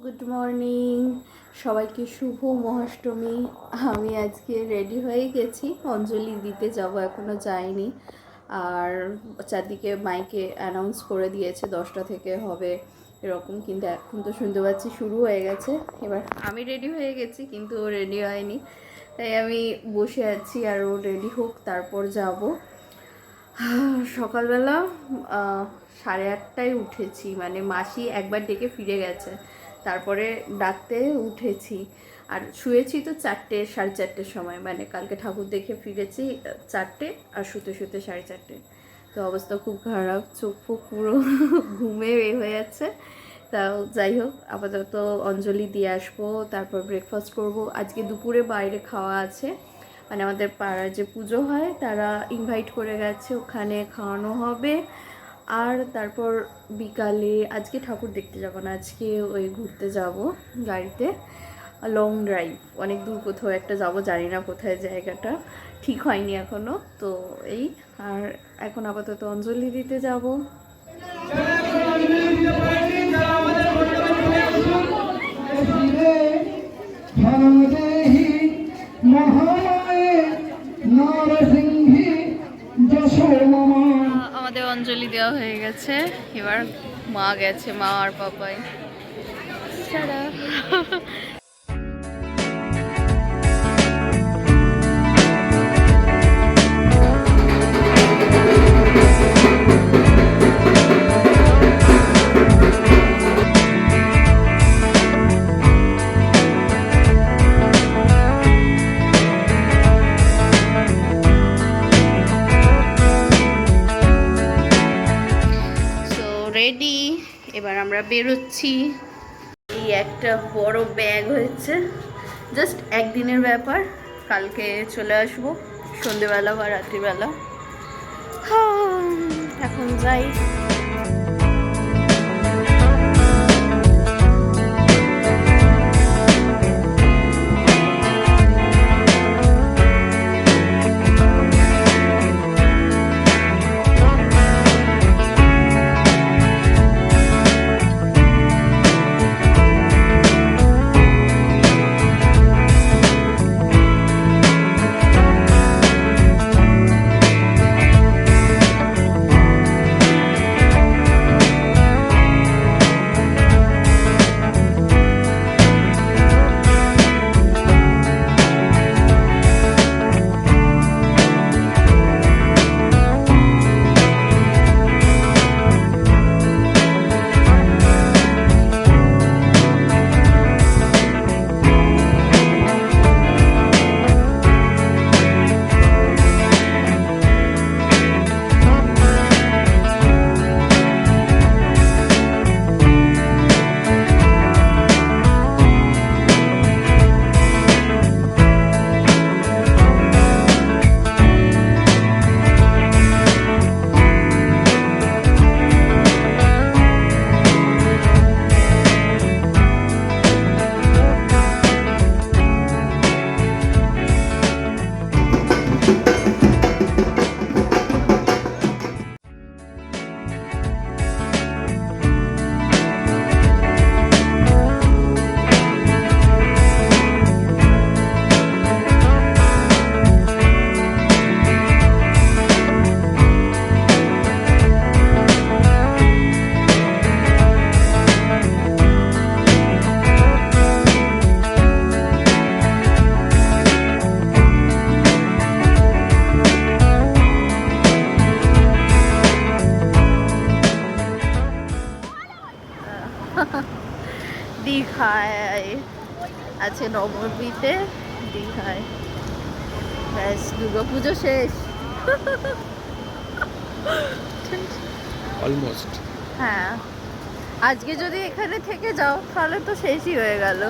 Good morning সবাইকে, শুভ মহাষ্টমী। আমি আজকে রেডি হয়ে গেছি, অঞ্জলি দিতে যাব, এখনও যাইনি। আর চারদিকে মাইকে অ্যানাউন্স করে দিয়েছে 10টা থেকে হবে এরকম, কিন্তু এখন তো শুনতে পাচ্ছি শুরু হয়ে গেছে। এবার আমি রেডি হয়ে গেছি কিন্তু ও রেডি হয়নি, তাই আমি বসে আছি আর ও রেডি হোক তারপর যাব। সকালবেলা 8:30টায় উঠেছি, মানে মাসি একবার ডেকে ফিরে গেছে, তারপরে ডাকতে উঠেছি। আর শুয়েছি তো 4টে 4:30টের সময়, মানে কালকে ঠাকুর দেখে ফিরেছি 4টে, আর শুতে শুতে 4:30। তো অবস্থা খুব খারাপ, চোখ ফোক পুরো ঘুমে হয়ে যাচ্ছে। তাও যাই হোক, আপাতত অঞ্জলি দিয়ে আসবো, তারপর ব্রেকফাস্ট করব। আজকে দুপুরে বাইরে খাওয়া আছে, মানে আমাদের পাড়ার যে পুজো হয় তারা ইনভাইট করে গেছে, ওখানে খাওয়ানো হবে। আর তারপর বিকালে আজকে ঠাকুর দেখতে যাব না, আজকে ওই ঘুরতে যাব গাড়িতে, লং ড্রাইভ, অনেক দূর কোথাও একটা যাব, জানি না কোথায়, জায়গাটা ঠিক হয়নি এখনও। তো এই, আর এখন আপাতত অঞ্জলি দিতে যাব। আমাদের অঞ্জলি দেওয়া হয়ে গেছে, এবার মা গেছে, মা আর পাপাই। রেডি, এবার আমরা বেরোচ্ছি। এই একটা বড় ব্যাগ হয়েছে, জাস্ট একদিনের ব্যাপার, কালকে চলে আসবো সন্ধেবেলা বা রাত্রিবেলা। এখন যাই। দীঘায় আছে, নবদ্বীপে, দীঘায়। ব্যাস, দুর্গাপুজো শেষ অলমোস্ট। হ্যাঁ, আজকে যদি এখানে থেকে যাও তাহলে তো শেষই হয়ে গেল।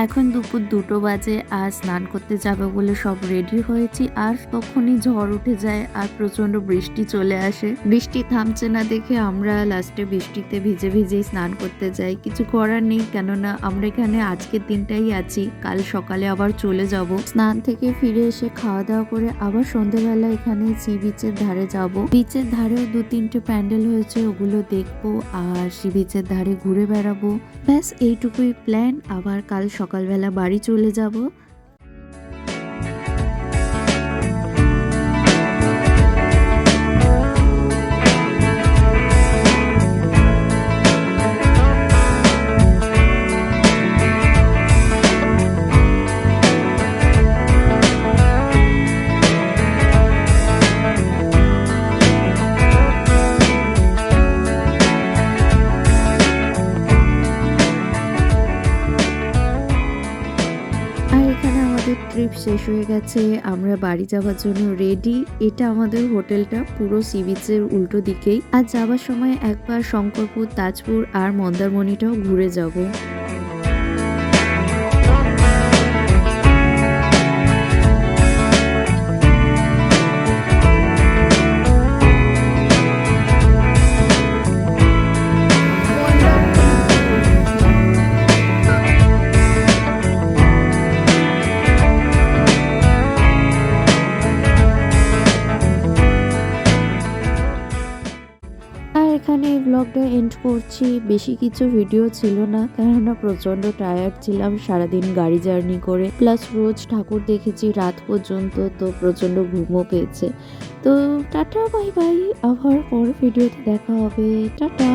এখন দুপুর 2টো বাজে। আর স্নান করতে যাবে বলে সব রেডি হয়েছি, আর তখনই ঝড় উঠে যায় আর প্রচন্ড বৃষ্টি চলে আসে। বৃষ্টি থামছে না দেখে আমরা লাস্টে বৃষ্টিতে ভিজে ভিজেই স্নান করতে যাই। কিছু করার নেই, কেননা আমরা এখানে আজকের দিনটাই আছি, কাল সকালে আবার চলে যাব। স্নান থেকে ফিরে এসে খাওয়া দাওয়া করে আবার সন্ধ্যেবেলা এখানে সি বিচের ধারে যাব। বিচের ধারেও 2-3টে প্যান্ডেল হয়েছে, ওগুলো দেখবো আর সি বিচের ধারে ঘুরে বেড়াবো। ব্যাস এইটুকুই প্ল্যান। আবার কাল সকালবেলা বাড়ি চলে যাব। আর এখানে আমাদের ট্রিপ শেষ হয়ে গেছে, আমরা বাড়ি যাওয়ার জন্য রেডি। এটা আমাদের হোটেলটা পুরো সি বিচের উল্টো দিকেই। আর যাওয়ার সময় একবার শঙ্করপুর, তাজপুর আর মন্দারমণিটাও ঘুরে যাব। আর এখানে এই ব্লগটা এন্ড করছি। বেশি কিছু ভিডিও ছিল না, কেননা প্রচন্ড টায়ার্ড ছিলাম সারাদিন গাড়ি জার্নি করে, প্লাস রোজ ঠাকুর দেখেছি রাত পর্যন্ত, তো প্রচন্ড ঘুমও পেয়েছে। তো টাটা, বাই বাই, আবার পরের ভিডিওতে দেখা হবে। টাটা।